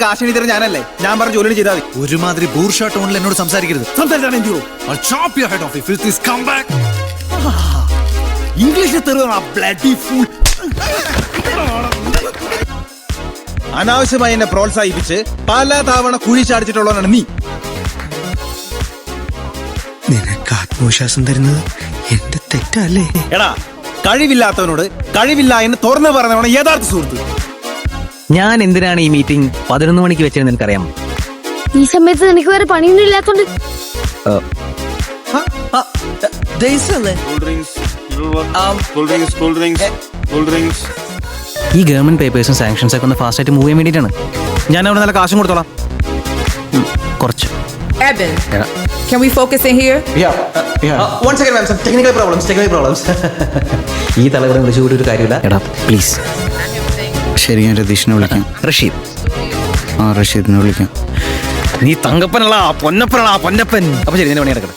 കാശിനി തരം ഞാനല്ലേ, ഞാൻ പറഞ്ഞ ജോലി ചെയ്താൽ മതി. ഒരുമാതിരി ബൂർഷാ ടോണിൽ എന്നോട് സംസാരിക്കരുത്. ഇംഗ്ലീഷിൽ അനാവശ്യമായി എന്നെ പ്രോത്സാഹിപ്പിച്ച് പല തവണ കുഴി ചാടിച്ചിട്ടുള്ളവനാണ് നീ. നിനക്ക് ആത്മവിശ്വാസം തരുന്നത് എന്റെ തെറ്റല്ലേ? എടാ, കഴിവില്ലാത്തവനോട് കഴിവില്ല എന്ന് തുറന്നു പറഞ്ഞവനാണ് യഥാർത്ഥ സുഹൃത്ത്. ഞാൻ എന്തിനാണ് ഈ മീറ്റിംഗ് 11 മണിക്ക് വെച്ചതെന്ന് എനിക്കറിയാമോ? ഈ സമയത്ത് നിനക്ക് വേറെ പണിയൊന്നും ഇല്ലാത്തോണ്ട്. ഈ ഗവൺമെന്റ് പേപ്പേഴ്സും സാങ്ഷൻസ് ഒക്കെ ഒന്ന് ഫാസ്റ്റ് ആയിട്ട് മൂവ് ചെയ്യാൻ വേണ്ടിയിട്ടാണ്. ഞാൻ അവിടെ നല്ല കാശും കൊടുത്തോളാം. കുറച്ച്. Evan, can we focus in here? ഈ തലവരെ വിളിച്ചുകൂടി ഒരു കാര്യമില്ല. എടാ പ്ലീസ്. ശരി, ഞാൻ രതീഷിനെ വിളിക്കാം. റഷീദ്. റഷീദിനെ വിളിക്കാം. നീ തങ്കപ്പനല്ല, പൊന്നപ്പനാ, പൊന്നപ്പൻ. അപ്പൊ ശരി, നിന്നെ പണി നടക്കട്ടെ.